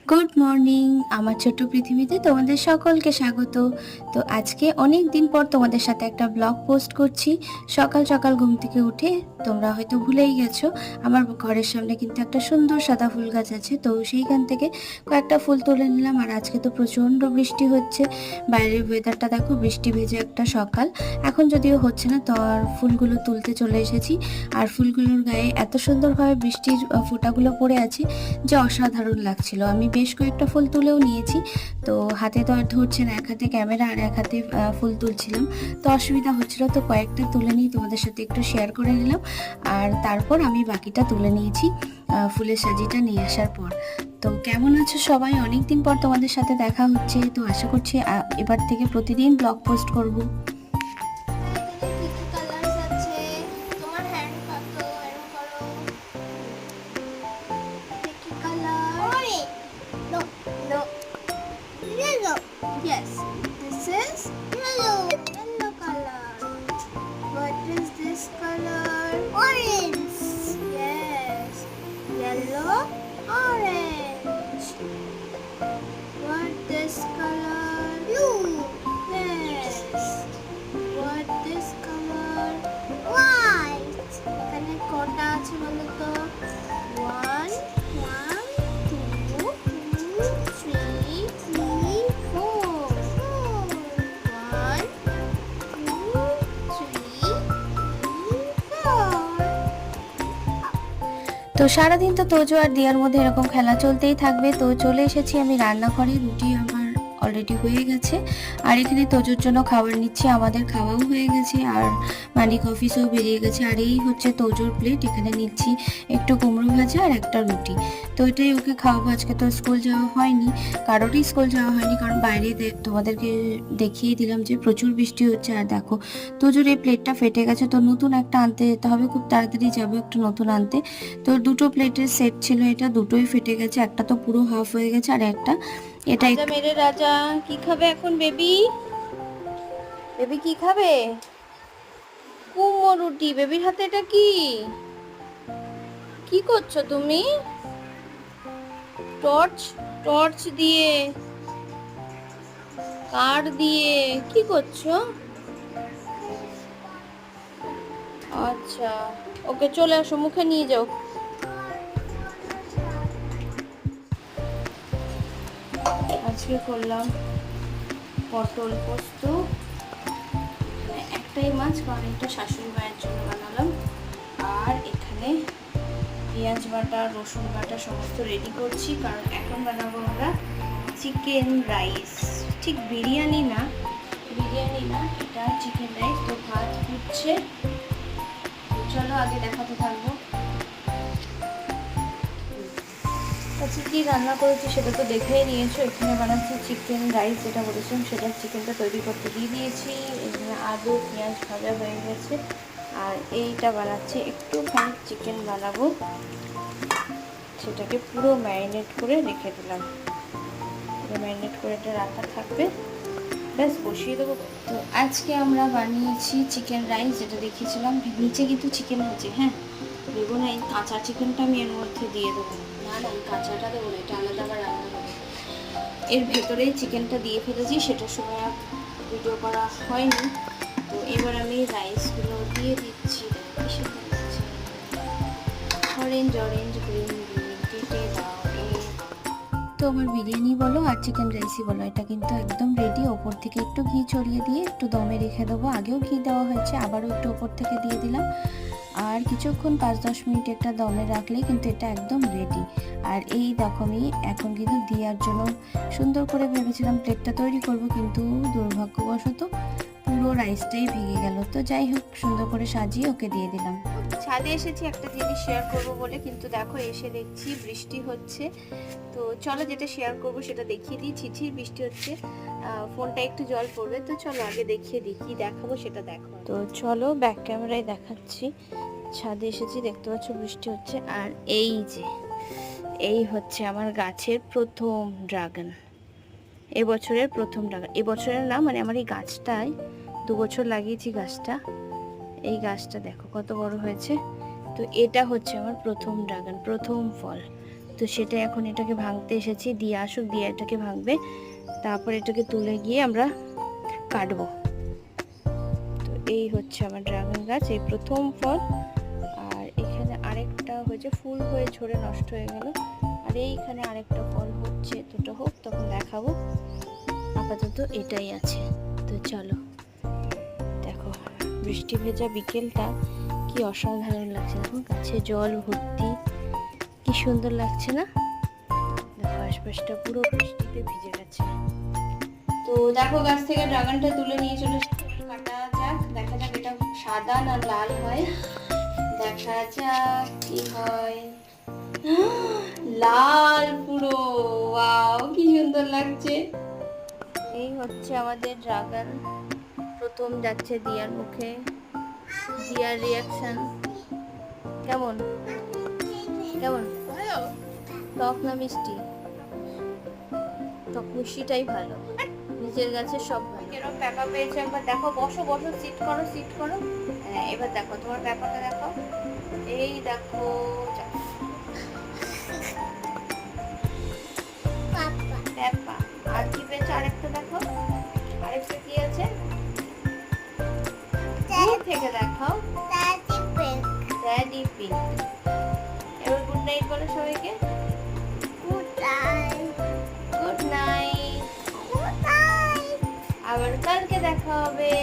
Good morning আমার ছোট্ট পৃথিবীতে তোমাদের সকলকে স্বাগত। তো আজকে অনেক দিন পর তোমাদের সাথে একটা ব্লগ পোস্ট করছি। সকাল সকাল ঘুম থেকে উঠে তোমরা হয়তো ভুলেই গেছো, আমার ঘরের সামনে কিন্তু একটা সুন্দর সাদা ফুল গাছ আছে, তো সেইখান থেকে কয়েকটা ফুল তুলে নিলাম। আর আজকে তো প্রচণ্ড বৃষ্টি হচ্ছে, বাইরের ওয়েদারটা দেখো, বৃষ্টি ভেজে একটা সকাল। এখন যদিও হচ্ছে না, তো আর ফুলগুলো তুলতে চলে এসেছি। আর ফুলগুলোর গায়ে এত সুন্দরভাবে বৃষ্টির ফোঁটাগুলো পড়ে আছে যে অসাধারণ লাগছিল। আমি বেশ কয়েকটা ফুল তুলেও নিয়েছি, তো হাতে তো আর ধরছে না, এক হাতে ক্যামেরা আর এক হাতে ফুল তুলছিলাম, তো অসুবিধা হচ্ছিল, তো কয়েকটা তুলে নিয়ে তোমাদের সাথে একটু শেয়ার করে নিলাম। আর তারপর আমি বাকিটা তুলে নিয়েছি ফুলের সাজিটা নিয়ে আসার পর। তো কেমন আছো সবাই? অনেক দিন পর তোমাদের সাথে দেখা হচ্ছে, তো আশা করছি এবার থেকে প্রতিদিন ব্লগ পোস্ট করব। এখানে কি কি কালার্স আছে? তোমার হ্যান্ড কত? এরকম করো। এটা কি colour? Orange. No. No. Yellow. Yes. This is yellow. Yellow color. What is this color? Orange. Yes. Yellow. Orange. What this color? Blue. Yes. What this color? White. এখানে কটা আছে বলো তো? 1 1 2 2 3 3 4 1 2 3 4। তো সারাদিন তো তোজো আর দিয়ার মধ্যে এরকম খেলা চলতেই থাকবে। তো চলে এসেছি আমি রান্নাঘরে, রুটি আমার অলরেডি হয়ে গেছে, আর এখানে তোজোর জন্য খাবার নিচ্ছি। আমাদের খাওয়াও হয়ে গেছে, আর মালিক অফিসেও বেরিয়ে গেছে। আর এই হচ্ছে তোজোর প্লেট, এখানে নিচ্ছি একটু কুমড়ো ভাজা আর একটা রুটি। তো এটাই ওকে খাওয়াবো। আজকে তো স্কুল যাওয়া হয়নি, কারোরই স্কুল যাওয়া হয়নি, কারণ বাইরে তোমাদেরকে দেখিয়ে দিলাম যে প্রচুর বৃষ্টি হচ্ছে। আর দেখো তোজোর এই প্লেটটা ফেটে গেছে, তো নতুন একটা আনতে যেতে হবে, খুব তাড়াতাড়ি যাবে একটা নতুন আনতে। তো দুটো প্লেটের সেট ছিল, এটা দুটোই ফেটে গেছে, একটা তো পুরো হাফ হয়ে গেছে, আর একটা এটা রাজা মেরে রাজা কি খাবে এখন? বেবি বেবি কি খাবে? কুমড়ো রুটি। বেবির হাতে এটা কি? কি করছো তুমি? টর্চ টর্চ দিয়ে, কার দিয়ে কি করছো? আচ্ছা, ওকে চলে আসো, মুখে নিয়ে যাও। আজকে করলাম পটল পোস্ত, একটাই মাছ, কারণ এটা শাশুড়ি মায়ের জন্য বানালাম। আর এখানে পেঁয়াজ বাটা, রসুন বাটা সমস্ত রেডি করছি, কারণ এখন বানাবো আমরা চিকেন রাইস। ঠিক বিরিয়ানি না, এটা চিকেন রাইস। তো ভাত ফুটছে, চলো আগে দেখাতে থাকবো। আজকে কি রান্না করেছি সেটা তো দেখেই নিয়েছো। এখানে বানাচ্ছি চিকেন রাইস, যেটা বলেছিলাম সেটা চিকেনটা তৈরি করতে দিয়ে দিয়েছি। এখানে আলু পেঁয়াজ ভাজা হয়ে গেছে, আর এইটা বানাচ্ছি একটু খানি চিকেন বানাবো, সেটাকে পুরো ম্যারিনেট করে রেখে দিলাম। পুরো ম্যারিনেট করে এটা রাখা থাকবে, ব্যাস বসিয়ে দেবো। তো আজকে আমরা বানিয়েছি চিকেন রাইস, যেটা দেখিয়েছিলাম। নিচে কিন্তু চিকেন আছে, হ্যাঁ দেবো না, এই কাঁচা চিকেনটা আমি এর মধ্যে দিয়ে দেবো। না না, এই কাঁচাটা দেবো না, এটা আলাদা আবার রান্না হবে। এর ভেতরেই চিকেনটা দিয়ে ফেলেছি, সেটার সময় আর ভিডিও করা হয়নি। তো এবার আমি রাইসগুলো দিয়ে দিচ্ছি। অরেঞ্জ অরেঞ্জ গ্রিন গ্রিন কেটে দাও। তো আমার বিরিয়ানি বলো আর চিকেন রাইসই বলো, এটা কিন্তু একদম রেডি। ওপর থেকে একটু ঘি ছড়িয়ে দিয়ে একটু দমে রেখে দেবো। আগেও ঘি দেওয়া হয়েছে, আবারও একটু ওপর থেকে দিয়ে দিলাম। আর কিছুক্ষণ 5-10 মিনিট একটা দমে রাখলেই কিন্তু এটা একদম রেডি। আর এই দেখো, আমি এখন কিন্তু দেওয়ার জন্য সুন্দর করে ভেবেছিলাম প্লেটটা তৈরি করব, কিন্তু দুর্ভাগ্যবশত পুরো রাইসটাই ভেঙে গেল। তো যাই হোক, সুন্দর করে সাজিয়ে ওকে দিয়ে দিলাম। ছাদে এসেছি একটা জিনিস শেয়ার করব বলে, কিন্তু দেখো এসে দেখছি বৃষ্টি হচ্ছে। তো চলো যেটা শেয়ার করব সেটা দেখিয়ে দিই। ঝিরঝির বৃষ্টি হচ্ছে, ফোনটা একটু জল পড়বে, তো চলো আগে দেখিয়ে দিই কি দেখাবো সেটা দেখো। তো চলো ব্যাক ক্যামেরায় দেখাচ্ছি। ছাদে এসেছি, দেখতে পাচ্ছ বৃষ্টি হচ্ছে। আর এই হচ্ছে আমার গাছের প্রথম ড্রাগন, এবছরের প্রথম ড্রাগন। এবছরের না, মানে আমার এই গাছটায় 2 বছর লাগিয়েছি গাছটা। এই গাছটা দেখো কত বড় হয়েছে। তো এটা হচ্ছে আমার প্রথম ড্রাগন, প্রথম ফল। তো তো সেটা এখন এটাকে ভাঙতে এসেছি, দিয়ে আসুক, দিয়ে এটাকে ভাঙবে, তারপর এটাকে তুলে গিয়ে আমরা কাটবো। তো এই হচ্ছে আমার ড্রাগন গাছ, এই প্রথম ফল। আর এখানে আরেকটা হয়েছে, ফুল হয়ে ঝরে নষ্ট হয়ে গেল। আর এইখানে আরেকটা ফল হচ্ছে, দুটো হোক তখন দেখাবো। আপাতত এটাই আছে। তো চলো, দেখো বৃষ্টি ভেজা বিকেলটা কি অসাধারণ লাগছে, দেখো গাছে জল ভর্তি, কি সুন্দর লাগছে না? দেখো আশপাশটা পুরো বৃষ্টিতে ভিজে গেছে। তো দেখো গাছ থেকে ড্রাগনটা তুলে নিয়ে চলে এসেছি, কাটা যাক, দেখা যাক এটা সাদা না লাল হয়, দেখা যাক কি হয়। লাল পুরো, ওয়াও কি সুন্দর লাগছে। এই হচ্ছে আমাদের ড্রাগন, প্রথম যাচ্ছে দিয়ার মুখে। দিয়ার রিয়াকশন কেমন? কেমন? টক না মিষ্টি? টক মিষ্টিটাই ভালো, নিজের গাছে সব ভালো। এরকম পেঁপা পেয়েছে একবার, দেখো বসো বসো, সিট করো সিট করো। হ্যাঁ এবার দেখো তোমার পেঁপাটা দেখো, এই দেখো পেঁপা। আর কি পেয়েছে আরেকটা দেখো, আরেকটা কি আছে দূর থেকে দেখাও, ড্যাডি পিঙ্ক। এবার গুড নাইট বলো সবাইকে, গুড নাইট, আবার কালকে দেখা হবে।